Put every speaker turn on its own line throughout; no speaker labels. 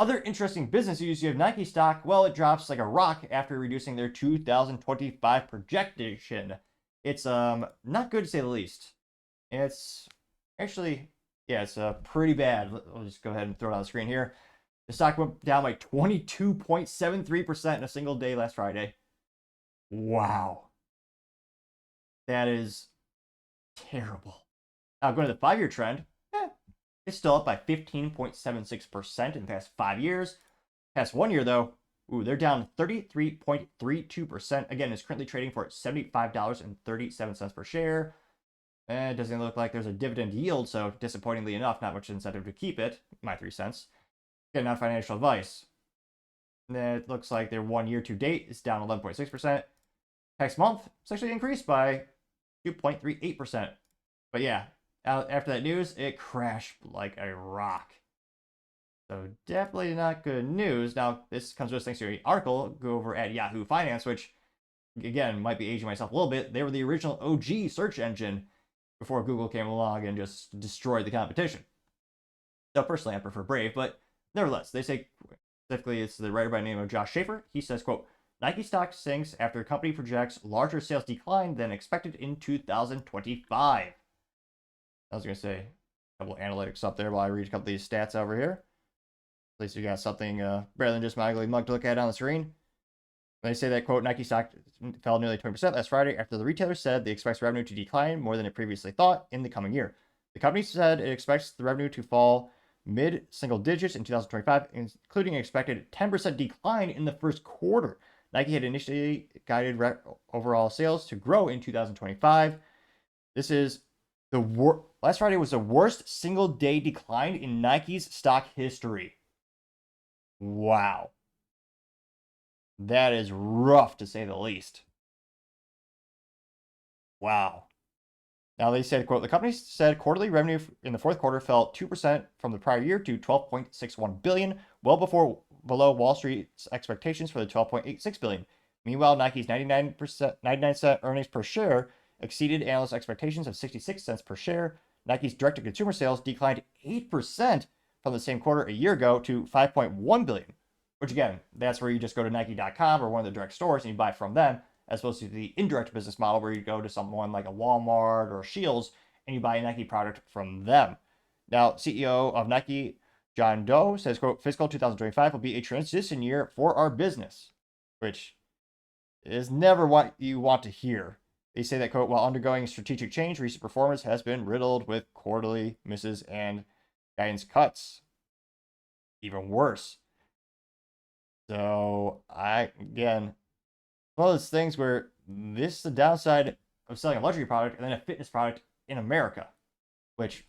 Other interesting business news, you have Nike stock. Well, it drops like a rock after reducing their 2025 projection. It's not good to say the least. It's actually, yeah, it's pretty bad. I'll just go ahead and throw it on the screen here. The stock went down by 22.73% in a single day last Friday. Wow. That is terrible. Now, going to the 5-year trend, it's still up by 15.76% in the past 5 years. Past 1 year, though, they're down 33.32%. Again, it's currently trading for $75.37 per share. It doesn't look like there's a dividend yield, so disappointingly enough, not much incentive to keep it. My 3 cents. Again, not financial advice. It looks like their 1 year to date is down 11.6%. Next month, it's actually increased by 2.38%. But yeah, after that news, it crashed like a rock. So definitely not good news. Now, this comes with thanks to an article go over at Yahoo Finance, which, again, might be aging myself a little bit. They were the original OG search engine before Google came along and just destroyed the competition. So personally, I prefer Brave, but nevertheless, they say, specifically, it's the writer by the name of Josh Schaefer. He says, quote, Nike stock sinks after the company projects larger sales decline than expected in 2025. I was going to say a couple of analytics up there while I read a couple of these stats over here. At least you got something better than just my ugly mug to look at on the screen. They say that, quote, Nike stock fell nearly 20% last Friday after the retailer said they expect revenue to decline more than it previously thought in the coming year. The company said it expects the revenue to fall mid-single digits in 2025, including an expected 10% decline in the first quarter. Nike had initially guided overall sales to grow in 2025. This is last Friday was the worst single-day decline in Nike's stock history. Wow. That is rough to say the least. Wow. Now they said, quote, the company said quarterly revenue in the fourth quarter fell 2% from the prior year to $12.61 billion, well below Wall Street's expectations for the $12.86 billion. Meanwhile, Nike's 99 cent earnings per share exceeded analyst expectations of 66 cents per share. Nike's direct-to-consumer sales declined 8% from the same quarter a year ago to $5.1 billion, which again, that's where you just go to Nike.com or one of the direct stores and you buy from them, as opposed to the indirect business model where you go to someone like a Walmart or a Scheels and you buy a Nike product from them. Now, CEO of Nike, John Doe, says, quote, fiscal 2025 will be a transition year for our business, which is never what you want to hear. They say that, quote, while undergoing strategic change, recent performance has been riddled with quarterly misses and guidance cuts. Even worse. So, again, one of those things where this is the downside of selling a luxury product and then a fitness product in America, which,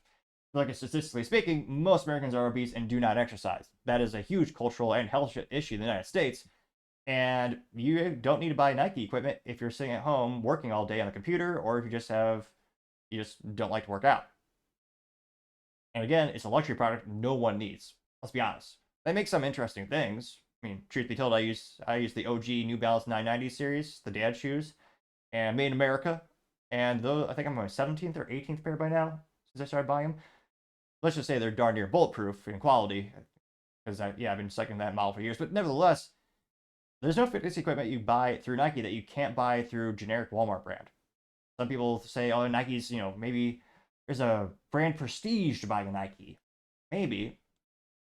like statistically speaking, most Americans are obese and do not exercise. That is a huge cultural and health issue in the United States. And you don't need to buy Nike equipment if you're sitting at home working all day on the computer, or if you just don't like to work out. And again, it's a luxury product no one needs. Let's be honest. They make some interesting things. I mean, truth be told, I use the OG New Balance 990 series, the dad shoes, and made in America. And though I think I'm on my 17th or 18th pair by now since I started buying them. Let's just say they're darn near bulletproof in quality, because I've been cycling that model for years. But nevertheless, there's no fitness equipment you buy through Nike that you can't buy through generic Walmart brand. Some people say, oh, Nike's, maybe there's a brand prestige to buying a Nike. Maybe.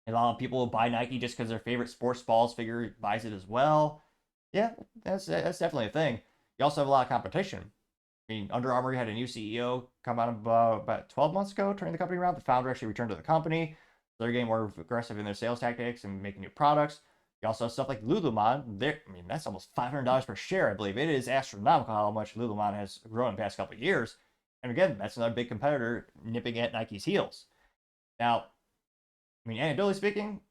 A lot of people buy Nike just because their favorite sports balls figure buys it as well. Yeah, that's definitely a thing. You also have a lot of competition. I mean, Under Armour had a new CEO come out about 12 months ago, turning the company around. The founder actually returned to the company. They're getting more aggressive in their sales tactics and making new products. You also have stuff like Lululemon. That's almost $500 per share, I believe. It is astronomical how much Lululemon has grown in the past couple of years. And again, that's another big competitor nipping at Nike's heels. Now, I mean, anecdotally speaking,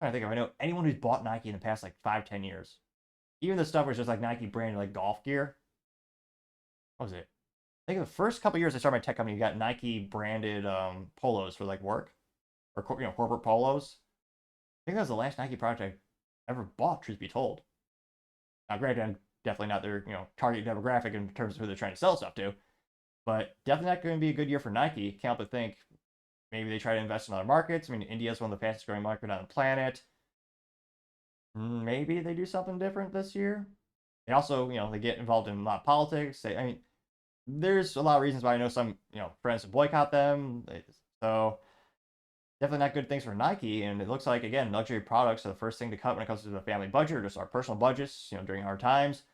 I don't think if I know anyone who's bought Nike in the past like 5-10 years. Even the stuff was just like Nike branded like golf gear. What was it? I think the first couple years I started my tech company, you got Nike branded polos for like work or corporate polos. I think that was the last Nike product I ever bought, truth be told. Now, granted, I'm definitely not their target demographic in terms of who they're trying to sell stuff to, but definitely not going to be a good year for Nike. Can't help but think Maybe they try to invest in other markets. I mean, India is one of the fastest growing markets on the planet. Maybe they do something different this year. They also, they get involved in a lot of politics. I mean, there's a lot of reasons why I know some, friends boycott them. So definitely not good things for Nike. And it looks like, again, luxury products are the first thing to cut when it comes to the family budget or just our personal budgets, during hard times.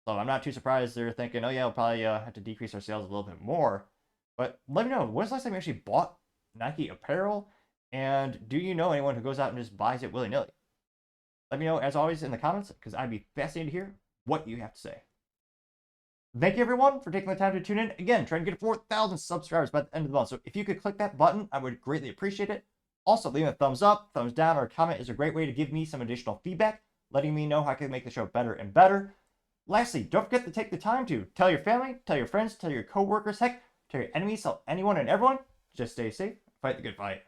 So I'm not too surprised they're thinking, oh yeah, we'll probably have to decrease our sales a little bit more. But let me know, when's the last time you actually bought Nike apparel? And do you know anyone who goes out and just buys it willy-nilly? Let me know, as always, in the comments, because I'd be fascinated to hear what you have to say. Thank you, everyone, for taking the time to tune in. Again, trying to get 4,000 subscribers by the end of the month. So if you could click that button, I would greatly appreciate it. Also, leaving a thumbs up, thumbs down, or a comment is a great way to give me some additional feedback, letting me know how I can make the show better and better. Lastly, don't forget to take the time to tell your family, tell your friends, tell your coworkers, heck, tell your enemies, tell anyone and everyone. Just stay safe, fight the good fight.